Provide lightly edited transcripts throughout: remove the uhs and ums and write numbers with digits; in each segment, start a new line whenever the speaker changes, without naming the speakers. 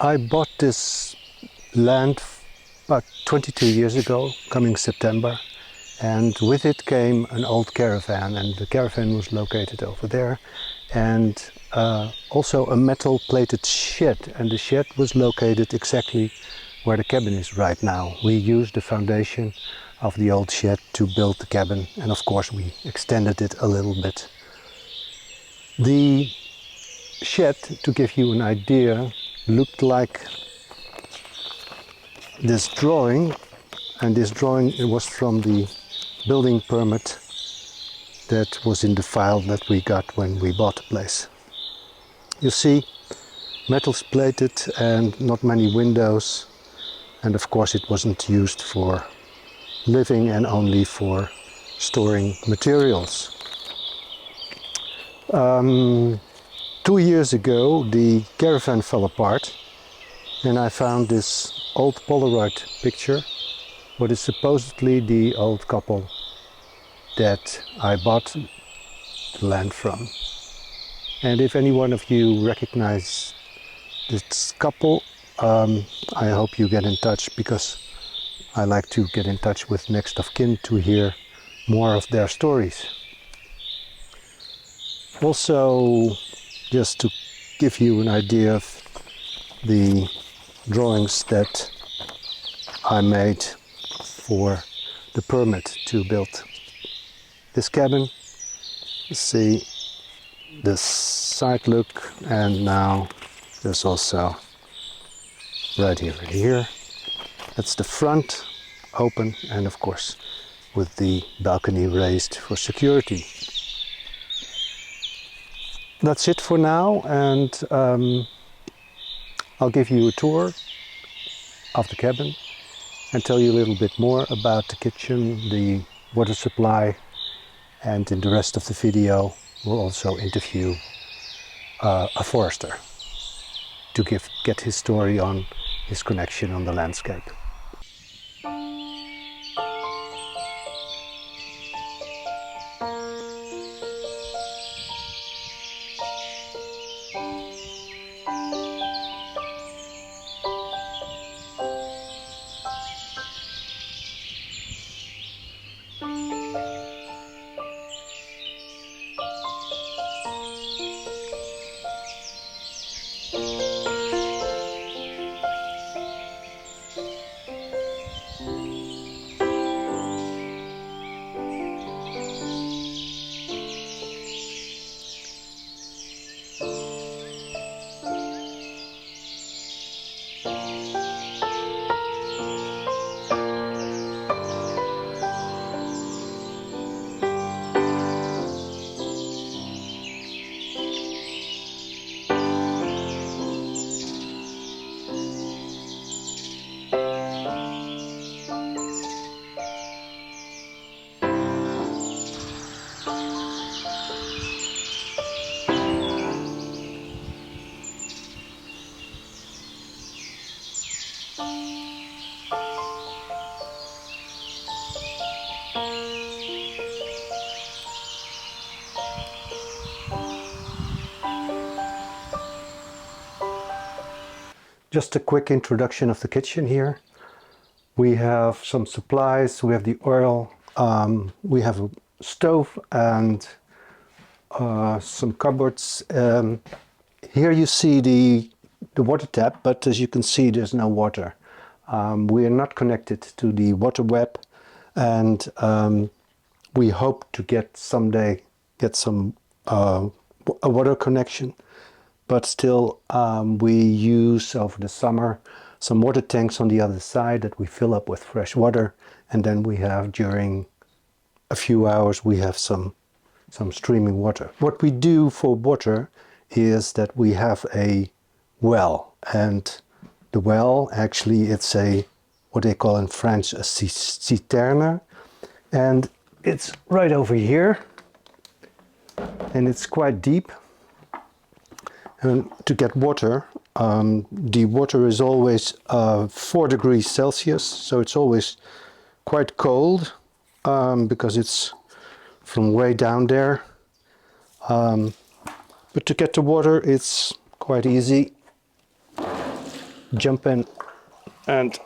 I bought this land about 22 years ago, coming September, and with it came an old caravan, and the caravan was located over there, and also a metal plated shed, and the shed was located exactly where the cabin is right now. We used the foundation of the old shed to build the cabin, and of course we extended it a little bit. The shed, to give you an idea, looked like this drawing, and this drawing it was from the building permit that was in the file that we got when we bought the place. You see, metal's plated and not many windows, and of course it wasn't used for living and only for storing materials. 2 years ago the caravan fell apart, and I found this old Polaroid picture, what is supposedly the old couple that I bought the land from. And if any one of you recognize this couple, I hope you get in touch, because I like to get in touch with next of kin to hear more of their stories. Also, just to give you an idea of the drawings that I made for the permit to build this cabin. You see the side look, and now there's also right here. That's the front open, and of course with the balcony raised for security. That's it for now, and I'll give you a tour of the cabin and tell you a little bit more about the kitchen, the water supply, and in the rest of the video we'll also interview a forester to get his story on his connection on the landscape. Just a quick introduction of the kitchen here. We have some supplies, we have the oil, we have a stove and some cupboards. Here you see the water tap, but as you can see there's no water. We are not connected to the water web, and we hope to someday get some a water connection. But still, we use over the summer some water tanks on the other side that we fill up with fresh water, and then we have, during a few hours, we have some streaming water. What we do for water is that we have a well, and the well, actually it's what they call in French a citerne, and it's right over here, and it's quite deep. And to get water, the water is always 4 degrees Celsius, so it's always quite cold because it's from way down there. But to get the water, it's quite easy. jump in and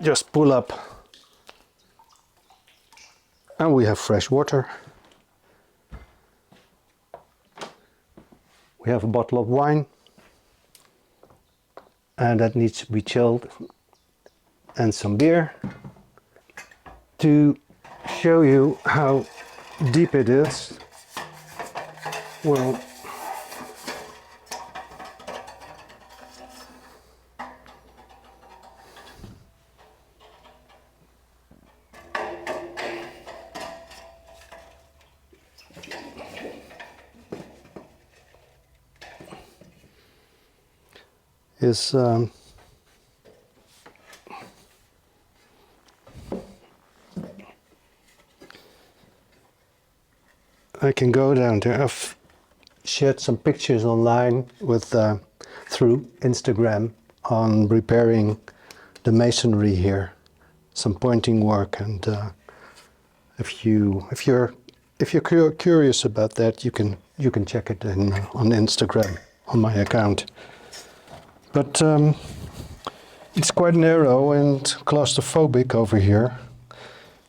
just pull up, and we have fresh water. We have a bottle of wine, and that needs to be chilled, and some beer to show you how deep it is. Well, is I can go down there. I've shared some pictures online with through Instagram on repairing the masonry here, some pointing work, and if you're curious about that, you can check it in on Instagram on my account. But it's quite narrow and claustrophobic over here,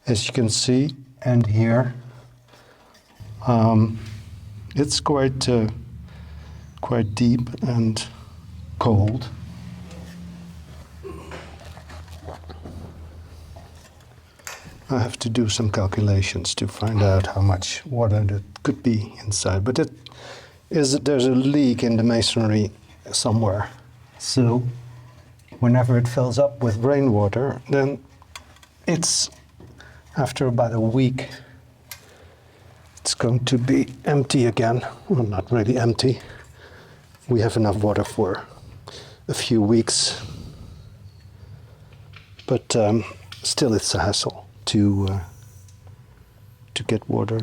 as you can see, and here. It's quite deep and cold. I have to do some calculations to find out how much water that could be inside, but there's a leak in the masonry somewhere. So whenever it fills up with rainwater, then it's after about a week, it's going to be empty again. Well, not really empty. We have enough water for a few weeks, but still it's a hassle to get water.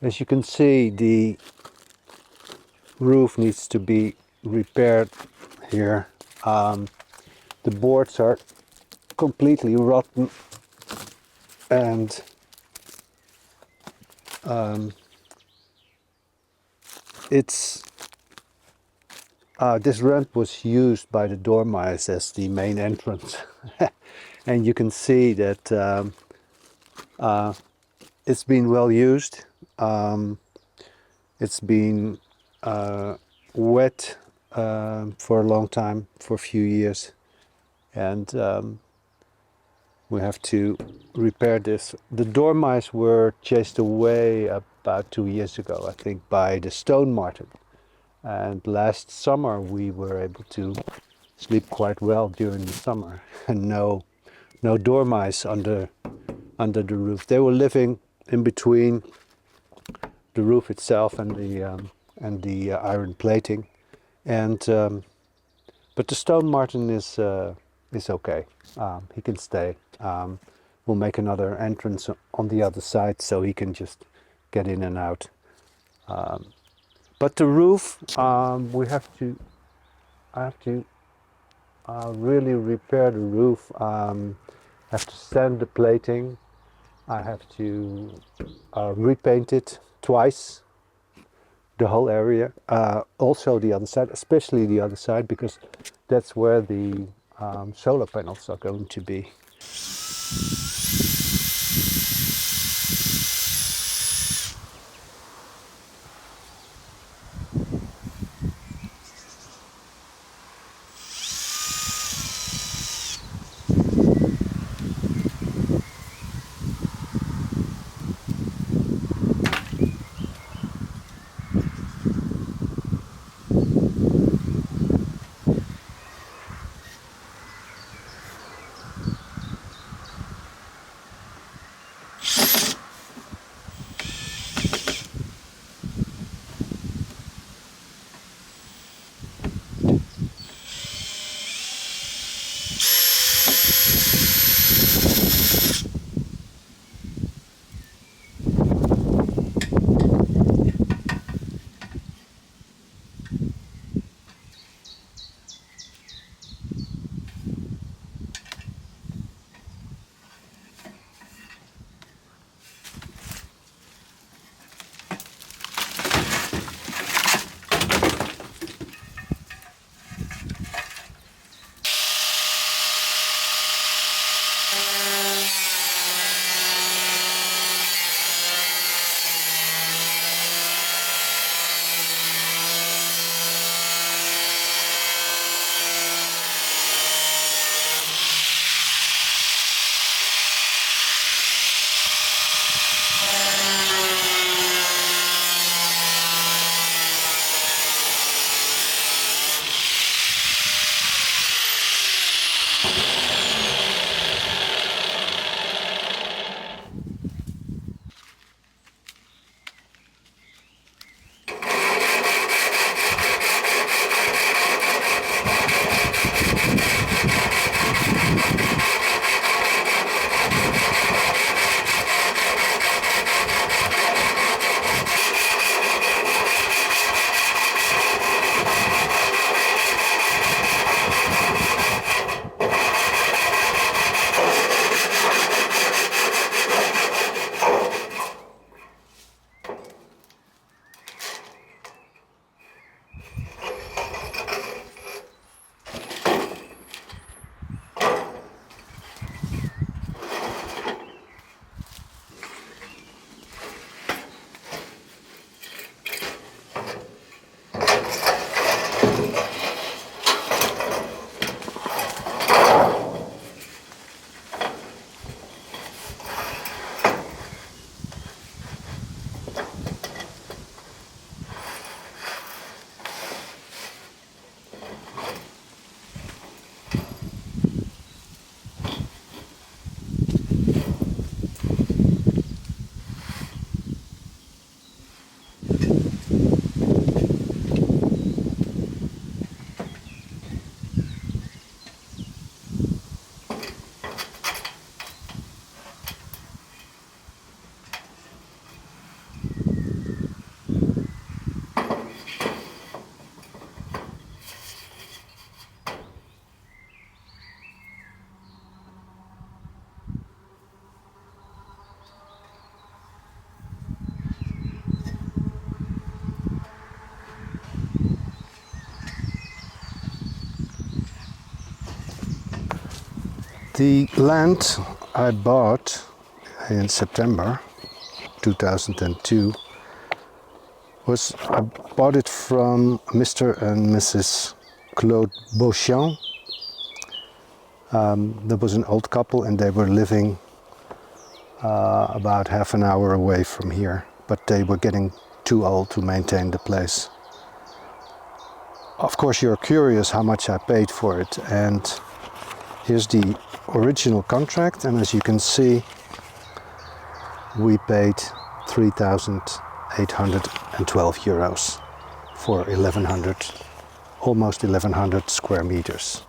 As you can see, the roof needs to be repaired here. The boards are completely rotten, and it's this ramp was used by the dormice as the main entrance. And you can see that it's been well used. It's been wet for a long time, for a few years, and we have to repair this. The dormice were chased away about 2 years ago, I think, by the stone marten. And last summer we were able to sleep quite well during the summer, and no dormice under the roof. They were living in between the roof itself and the iron plating, and but the stone marten is okay. He can stay. We'll make another entrance on the other side so he can just get in and out. But the roof, I have to really repair the roof. Have to sand the plating. I have to repaint it twice, the whole area. Also the other side, especially the other side, because that's where the solar panels are going to be. The land I bought in September 2002 I bought it from Mr. and Mrs. Claude Beauchamp. There was an old couple and they were living about half an hour away from here, but they were getting too old to maintain the place. Of course, you're curious how much I paid for it, and here's the original contract, and as you can see, we paid 3,812 euros for 1,100, almost 1,100 square meters.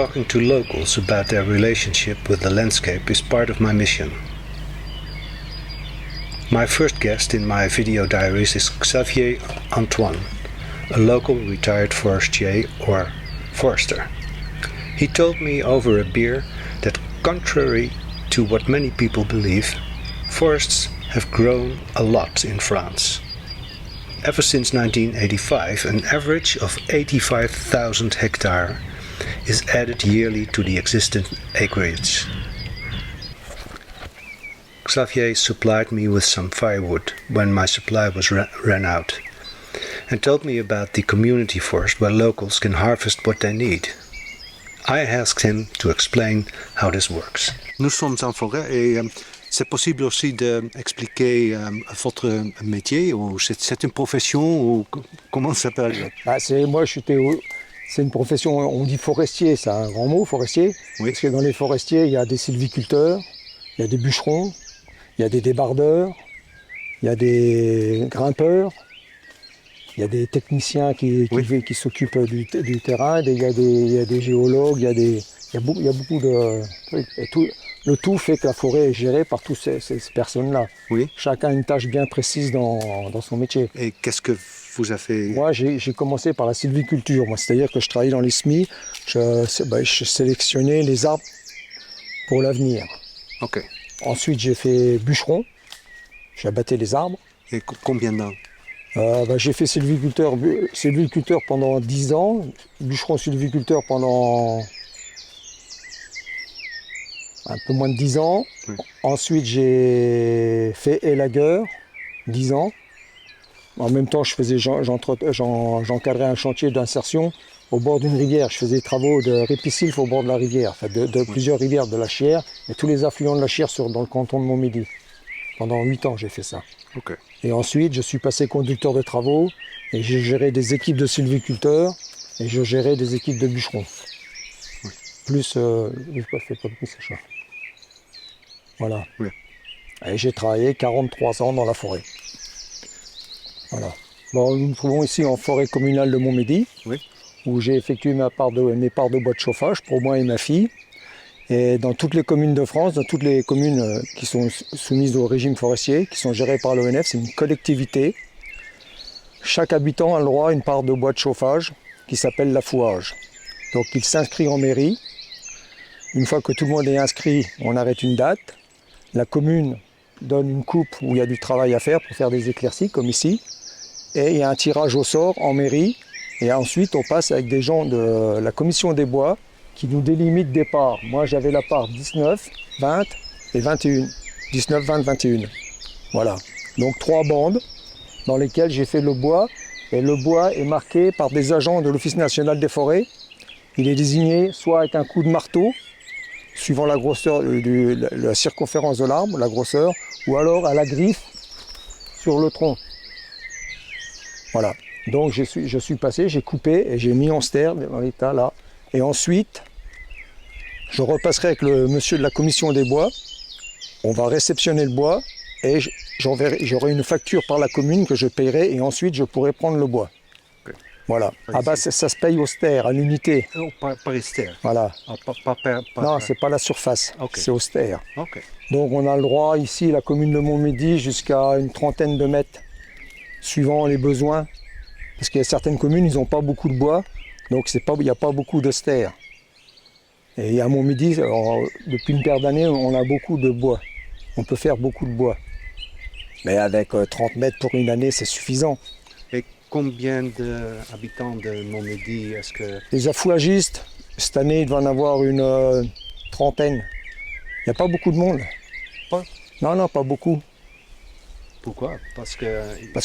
talking to locals about their relationship with the landscape is part of my mission. My first guest in my video diaries is Xavier Antoine, a local retired forestier or forester. He told me over a beer that contrary to what many people believe, forests have grown a lot in France. Ever since 1985, an average of 85,000 hectares is added yearly to the existing acreage. Xavier supplied me with some firewood when my supply was ran out, and told me about the community forest where locals can harvest what they need. I asked him to explain how this works. Nous sommes en forêt et c'est possible aussi d'expliquer votre métier ou c'est une profession ou comment ça s'appelle?
C'est une profession, on dit forestier, c'est un grand mot, forestier.
Oui.
Parce que dans les forestiers, il y a des sylviculteurs, il y a des bûcherons, il y a des débardeurs, il y a des grimpeurs, il y a des techniciens qui s'occupent du terrain, il y a des géologues, il y a beaucoup de trucs. Et le tout fait que la forêt est gérée par toutes ces personnes-là.
Oui.
Chacun a une tâche bien précise dans son métier.
Et qu'est-ce que vous avez fait?
Moi, j'ai commencé par la sylviculture. C'est-à-dire que je travaillais dans les semis, je sélectionnais les arbres pour l'avenir.
Ok.
Ensuite, j'ai fait bûcheron, j'abattais les arbres.
Et combien d'ans?
J'ai fait sylviculteur pendant 10 ans, bûcheron sylviculteur pendant un peu moins de 10 ans.
Oui.
Ensuite, j'ai fait élagueur, 10 ans. En même temps, j'encadrais un chantier d'insertion au bord d'une rivière. Je faisais des travaux de répisylve au bord de la rivière, enfin de plusieurs rivières de la Chière et tous les affluents de la Chière dans le canton de Montmédy. Pendant 8 ans, j'ai fait ça.
Ok.
Et ensuite, je suis passé conducteur de travaux et j'ai géré des équipes de sylviculteurs et je gérais des équipes de bûcherons.
Oui.
Plus, je fais pas plus ça. Voilà.
Oui.
Et j'ai travaillé 43 ans dans la forêt. Voilà. Bon, nous nous trouvons ici en forêt communale de Montmédy,
Oui.
où j'ai effectué mes parts de bois de chauffage pour moi et ma fille. Et dans toutes les communes de France, dans toutes les communes qui sont soumises au régime forestier, qui sont gérées par l'ONF, c'est une collectivité. Chaque habitant a le droit à une part de bois de chauffage qui s'appelle l'affouage. Donc il s'inscrit en mairie. Une fois que tout le monde est inscrit, on arrête une date. La commune donne une coupe où il y a du travail à faire pour faire des éclaircies, comme ici. Et il y a un tirage au sort en mairie. Et ensuite, on passe avec des gens de la commission des bois qui nous délimitent des parts. Moi, j'avais la part 19, 20 et 21. 19, 20, 21. Voilà. Donc 3 bandes dans lesquelles j'ai fait le bois. Et le bois est marqué par des agents de l'Office national des forêts. Il est désigné soit avec un coup de marteau, suivant la grosseur, la circonférence de l'arbre, la grosseur, ou alors à la griffe sur le tronc. Voilà. Donc je suis passé, j'ai coupé et j'ai mis en ster dans l'état là. Et ensuite, je repasserai avec le monsieur de la commission des bois. On va réceptionner le bois et j'aurai une facture par la commune que je paierai et ensuite je pourrai prendre le bois.
Okay.
Voilà. Ah bah ça se paye au ster, à l'unité.
Oh, par ster.
Voilà.
Ah,
Non, c'est pas la surface,
Okay.
c'est au ster.
Ok.
Donc on a le droit ici, la commune de Montmédy, jusqu'à une trentaine de mètres, suivant les besoins. Parce qu'il y a certaines communes, ils n'ont pas beaucoup de bois, donc il n'y a pas beaucoup de ster. Et à Montmédy, depuis une paire d'années, on a beaucoup de bois. On peut faire beaucoup de bois. Mais avec 30 mètres pour une année, c'est suffisant.
Et combien d'habitants de Montmédy est-ce que...
Les affouagistes, cette année, il va en avoir une trentaine. Il n'y a pas beaucoup de monde.
Pas?
Non, pas beaucoup.
Pourquoi? Parce
qu'il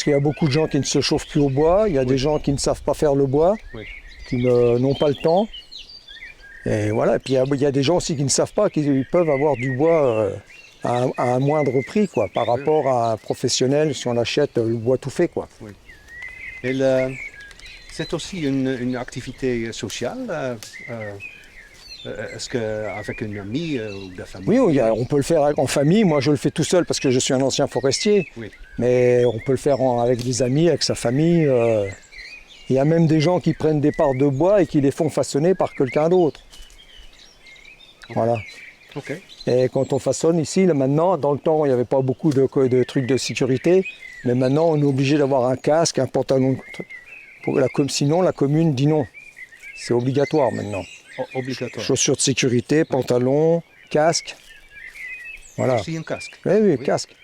y a beaucoup de gens qui ne se chauffent plus au bois, il y a des gens qui ne savent pas faire le bois, qui n'ont pas le temps. Et voilà, et puis il y a des gens aussi qui ne savent pas qu'ils peuvent avoir du bois à un moindre prix, quoi, par rapport à un professionnel si on achète le bois tout fait, quoi.
Oui. Et c'est aussi une activité sociale. Est-ce qu'avec une amie ou de la famille?
Oui, on peut le faire en famille. Moi, je le fais tout seul parce que je suis un ancien forestier.
Oui.
Mais on peut le faire avec des amis, avec sa famille. Il y a même des gens qui prennent des parts de bois et qui les font façonner par quelqu'un d'autre. Voilà.
Ok.
Et quand on façonne ici, là maintenant, dans le temps, il n'y avait pas beaucoup de trucs de sécurité, mais maintenant, on est obligé d'avoir un casque, un pantalon. Sinon, la commune dit non. C'est obligatoire maintenant.
Obligatoire.
Chaussures de sécurité, pantalon, casque. Voilà.
Aussi un casque.
Oui, casque.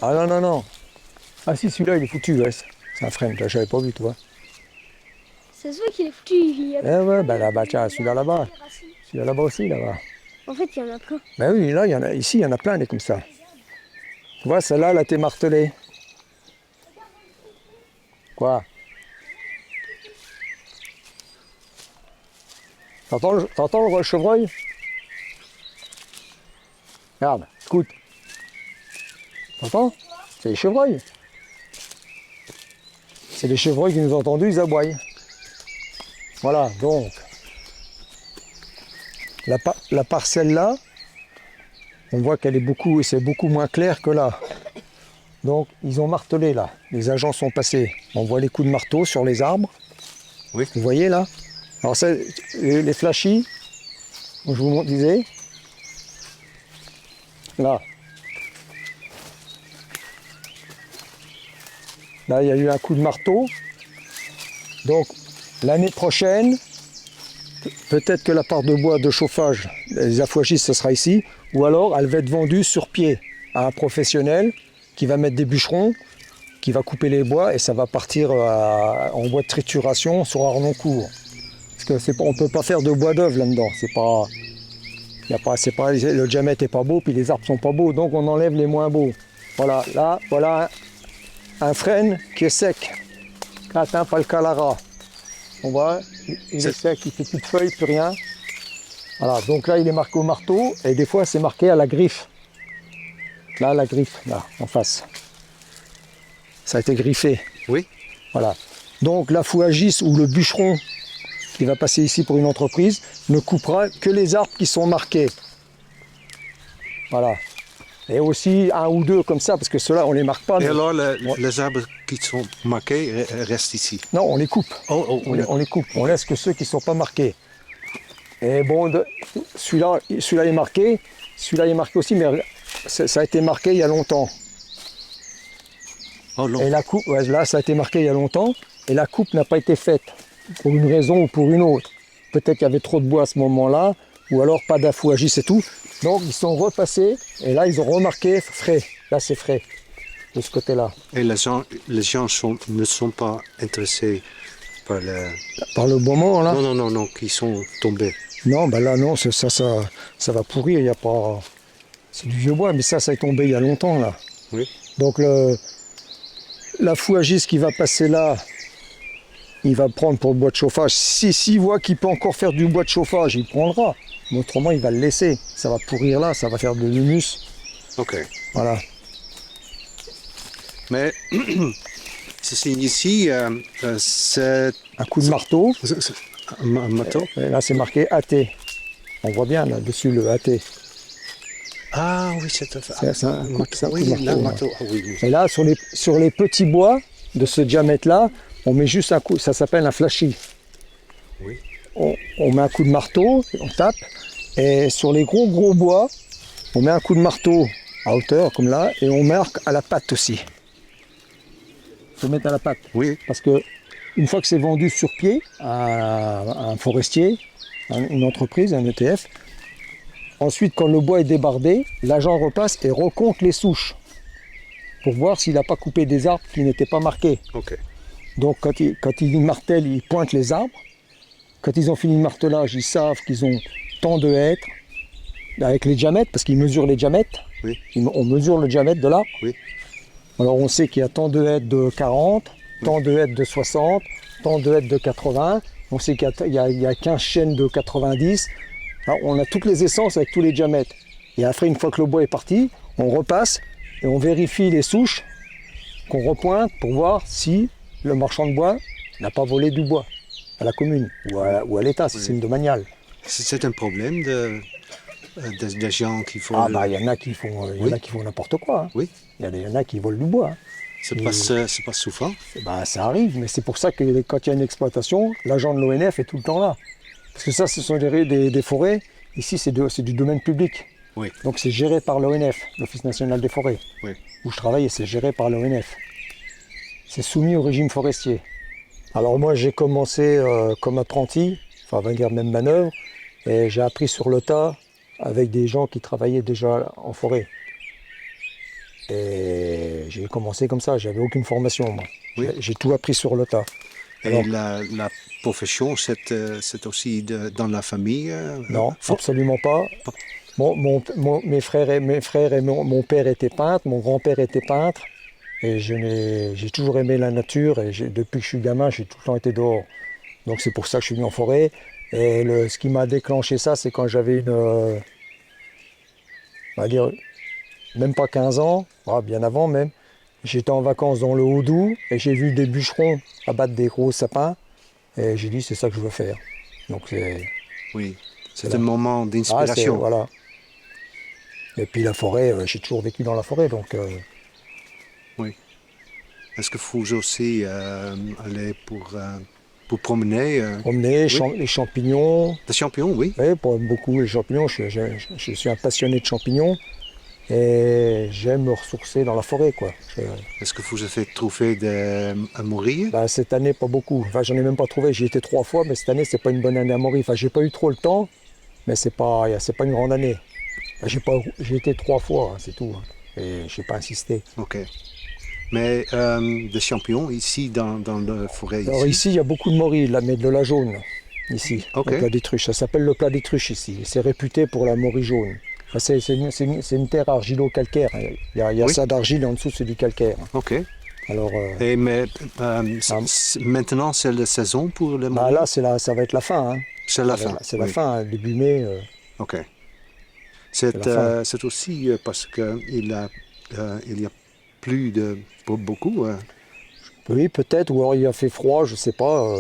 Ah non, non, non. Ah si, celui-là, il est foutu. Ouais. C'est un frame, là, j'avais pas vu, toi.
Ça se voit qu'il est foutu. Il y a
Eh ouais, bah là-bas, tiens, celui-là là-bas. Celui-là là-bas aussi, là-bas.
En fait, il y en a plein.
Ben oui, là, ici, il y en a plein des comme ça. Tu vois, celle-là, elle a été martelée. Quoi? T'entends le chevreuil? Regarde, écoute. T'entends? C'est les chevreuils. C'est les chevreuils qui nous ont entendus, ils aboient. Voilà, donc. La parcelle là, on voit qu'elle est c'est beaucoup moins clair que là. Donc, ils ont martelé là. Les agents sont passés. On voit les coups de marteau sur les arbres.
Oui.
Vous voyez là? Alors, ça, les flashis, je vous disais, là. Là, il y a eu un coup de marteau. Donc, l'année prochaine, peut-être que la part de bois de chauffage, les affouagistes, ce sera ici, ou alors elle va être vendue sur pied à un professionnel qui va mettre des bûcherons, qui va couper les bois et ça va partir en bois de trituration sur Arnoncourt. Parce que on ne peut pas faire de bois d'œuvre là-dedans. Le diamètre n'est pas beau, puis les arbres sont pas beaux, donc on enlève les moins beaux. Voilà, là, voilà un frêne qui est sec, qui n'atteint pas le calara. On voit, il est sec, il ne fait plus de feuilles, plus rien. Voilà, donc là il est marqué au marteau, et des fois c'est marqué à la griffe. Là, la griffe, là, en face. Ça a été griffé.
Oui.
Voilà. Donc l'affouagiste ou le bûcheron qui va passer ici pour une entreprise ne coupera que les arbres qui sont marqués. Voilà. Et aussi un ou deux comme ça, parce que ceux-là, on ne les marque pas.
Et alors, les arbres qui sont marqués restent ici?
Non, on les coupe.
On
les coupe. On laisse que ceux qui ne sont pas marqués. Et bon, celui-là est marqué. Celui-là est marqué aussi, mais ça a été marqué il y a longtemps.
Oh,
Et la coupe, ouais, là, ça a été marqué il y a longtemps. Et la coupe n'a pas été faite, pour une raison ou pour une autre. Peut-être qu'il y avait trop de bois à ce moment-là, ou alors pas d'affouagis, c'est tout. Donc ils sont repassés, et là ils ont remarqué frais. Là c'est frais, de ce côté-là.
Et les gens ne sont pas intéressés par le...
Par le moment là?
Non, qui sont tombés.
Non, ben là non, ça va pourrir, il n'y a pas... C'est du vieux bois, mais ça est tombé il y a longtemps là.
Oui.
Donc l'affouagiste qui va passer là, il va prendre pour le bois de chauffage. S'il voit qu'il peut encore faire du bois de chauffage, il prendra. Mais autrement, il va le laisser. Ça va pourrir là, ça va faire de l'humus.
Ok.
Voilà.
Mais c'est ici, c'est
Un coup de marteau.
un marteau.
Et là, c'est marqué AT. On voit bien là-dessus le AT.
Ah oui, c'est
un coup de
oui,
marteau,
marteau. Ah, oui.
Et là, sur les petits bois de ce diamètre-là, on met juste un coup. Ça s'appelle un flashy.
Oui.
On met un coup de marteau, on tape. Et sur les gros bois, on met un coup de marteau à hauteur, comme là, et on marque à la patte aussi. Il faut mettre à la patte.
Oui.
Parce que une fois que c'est vendu sur pied à un forestier, à une entreprise, un ETF, ensuite quand le bois est débardé, l'agent repasse et recompte les souches pour voir s'il n'a pas coupé des arbres qui n'étaient pas marqués.
Ok.
Donc quand ils martèlent, ils pointent les arbres. Quand ils ont fini le martelage, ils savent qu'ils ont tant de hêtres avec les diamètres, parce qu'ils mesurent les diamètres.
Oui.
On mesure le diamètre de l'arbre.
Oui.
Alors on sait qu'il y a tant de hêtres de 40, tant de hêtres de 60, tant de hêtres de 80. On sait qu'il y a 15 chaînes de 90. Alors, on a toutes les essences avec tous les diamètres. Et après, une fois que le bois est parti, on repasse et on vérifie les souches qu'on repointe pour voir si le marchand de bois n'a pas volé du bois à la commune ou à l'État, si c'est une domaniale.
C'est un problème des gens qui font...
Ah bah il y en a qui font n'importe quoi. Hein.
Oui.
Il y en a qui volent du bois. Hein.
C'est pas souvent.
Bah, ça arrive, mais c'est pour ça que quand il y a une exploitation, l'agent de l'ONF est tout le temps là. Parce que ça, ce sont des forêts Ici, c'est du domaine public.
Oui.
Donc c'est géré par l'ONF, l'Office national des forêts.
Oui.
Où je travaille, c'est géré par l'ONF. C'est soumis au régime forestier. Alors moi, j'ai commencé comme apprenti, enfin, on va dire même manœuvre, et j'ai appris sur le tas avec des gens qui travaillaient déjà en forêt. Et j'ai commencé comme ça, j'avais aucune formation, moi.
Oui.
J'ai tout appris sur le tas.
Et
Alors,
la profession, c'est aussi dans la famille
non,
faut-
absolument pas. Mes frères et mon père étaient peintres, mon grand-père était peintre. Et j'ai toujours aimé la nature et depuis que je suis gamin, j'ai tout le temps été dehors. Donc c'est pour ça que je suis venu en forêt. Et ce qui m'a déclenché ça, c'est quand j'avais on va dire, même pas 15 ans, bien avant même. J'étais en vacances dans le Haut-Doubs et j'ai vu des bûcherons abattre des gros sapins. Et j'ai dit, c'est ça que je veux faire. Donc
Oui, c'est
Voilà.
un moment d'inspiration.
voilà. Et puis la forêt, j'ai toujours vécu dans la forêt, donc
Est-ce que vous aussi allez pour promener
promener,
Oui.
les champignons.
des champions, oui.
Oui, pour beaucoup les champignons, je suis un passionné de champignons et j'aime me ressourcer dans la forêt, quoi.
Est-ce que vous avez trouvé à mourir
Cette année, pas beaucoup. Enfin, j'en ai même pas trouvé. J'y étais 3 fois, mais cette année, c'est pas une bonne année à mourir. Enfin, j'ai pas eu trop le temps, mais c'est pas une grande année. Enfin, j'ai été 3 fois, hein, c'est tout. Hein. Et j'ai pas insisté.
Ok. Mais des champignons ici dans la forêt
Alors ici, il y a beaucoup de morilles, là, mais de la jaune, ici,
Ok.
le plat des truches. Ça s'appelle le plat des truches ici. C'est réputé pour la morille jaune. Enfin, c'est une terre argilo-calcaire. Il y a
Oui.
ça d'argile et en dessous, c'est du calcaire.
Ok.
Alors
Mais maintenant, c'est la saison pour le morilles
là, ça va être la fin. Hein.
C'est la fin.
C'est la
oui.
fin, hein, début mai.
Ok.
la fin.
C'est aussi parce qu'il y a plus de beaucoup.
Oui, peut-être, ou alors il a fait froid, je sais pas.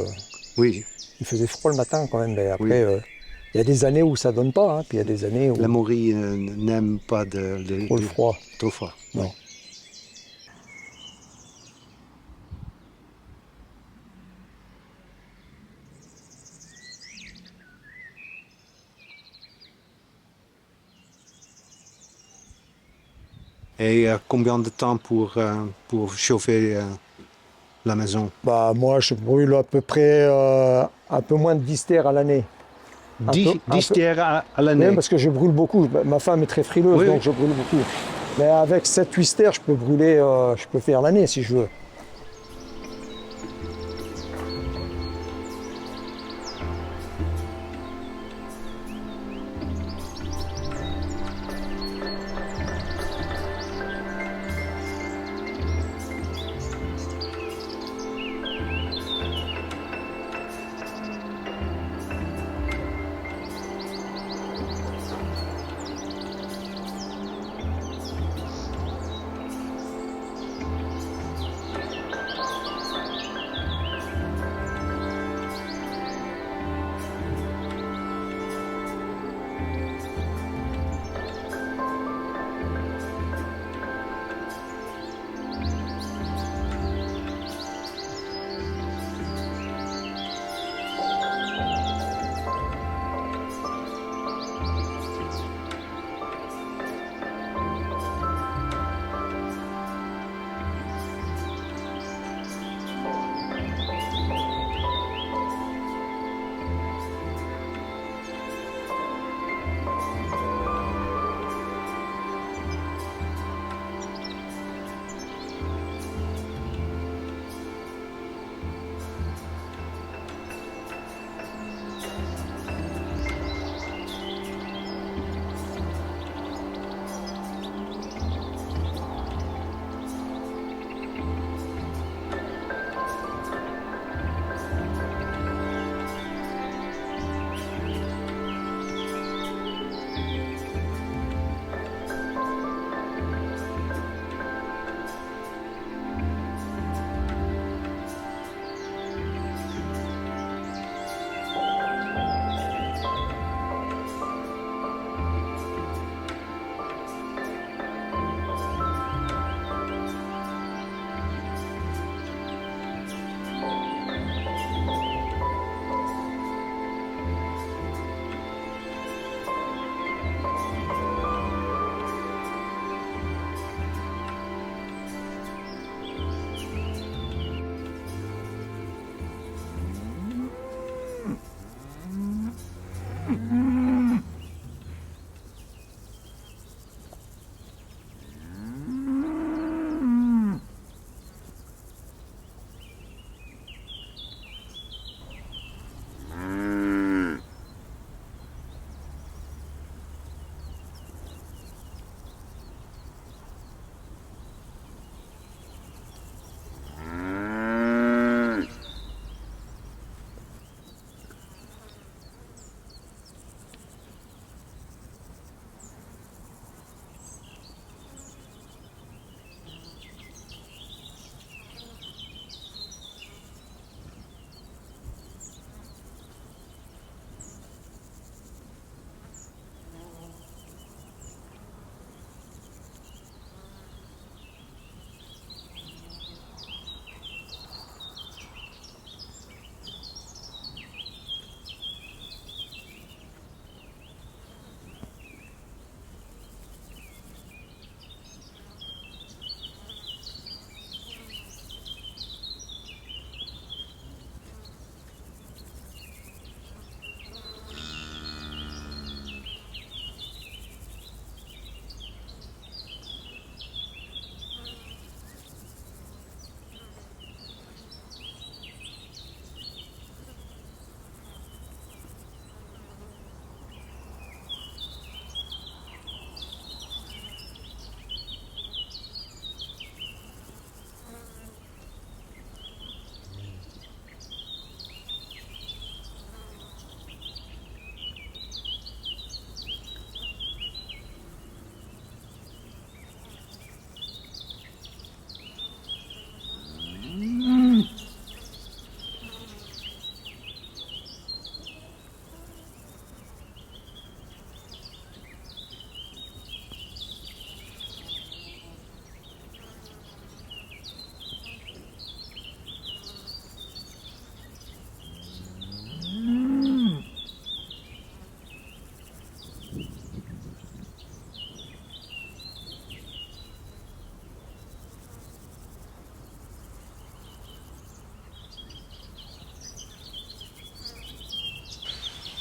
Oui,
Il faisait froid le matin quand même, mais après,
Oui.
il y a des années où ça donne pas, hein, puis il y a des années où
la morille n'aime pas
trop le froid.
trop froid.
Non.
Et combien de temps pour chauffer la maison
Moi, je brûle à peu près un peu moins de 10 terres à l'année.
10 terres à l'année.
Oui, parce que je brûle beaucoup. Ma femme est très frileuse,
Oui,
donc
oui.
je brûle beaucoup. Mais avec 7-8 terres, je peux brûler, je peux faire l'année si je veux.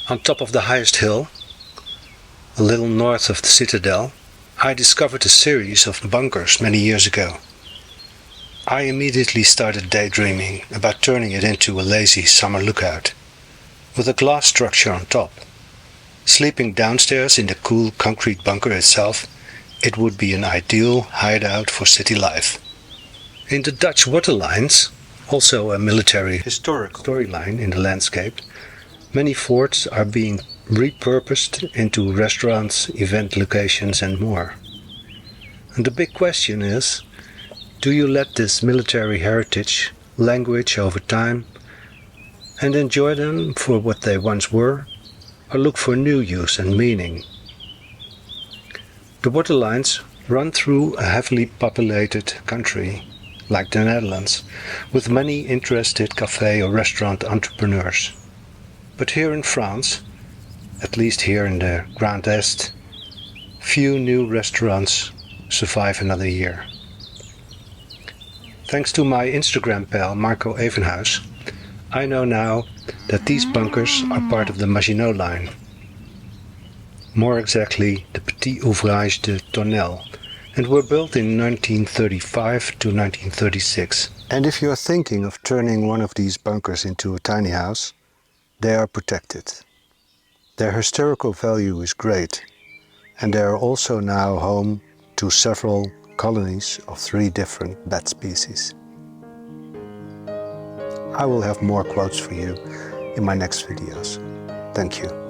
On top of the highest hill, a little north of the citadel, I discovered a series of bunkers many years ago. I immediately started daydreaming about turning it into a lazy summer lookout, with a glass structure on top. Sleeping downstairs in the cool concrete bunker itself, it would be an ideal hideout for city life. In the Dutch waterlines, also a military historical storyline in the landscape, many forts are being repurposed into restaurants, event locations and more. And the big question is, do you let this military heritage languish over time and enjoy them for what they once were, or look for new use and meaning? The waterlines run through a heavily populated country, like the Netherlands, with many interested café or restaurant entrepreneurs. But here in France, at least here in the Grand Est, few new restaurants survive another year. Thanks to my Instagram pal Marco Evenhuis, I know now that these bunkers are part of the Maginot Line. More exactly, the Petit Ouvrage de Tonnelle, and were built in 1935 to 1936. And if you're thinking of turning one of these bunkers into a tiny house, they are protected. Their historical value is great, and they are also now home to several colonies of 3 different bat species. I will have more quotes for you in my next videos. Thank you.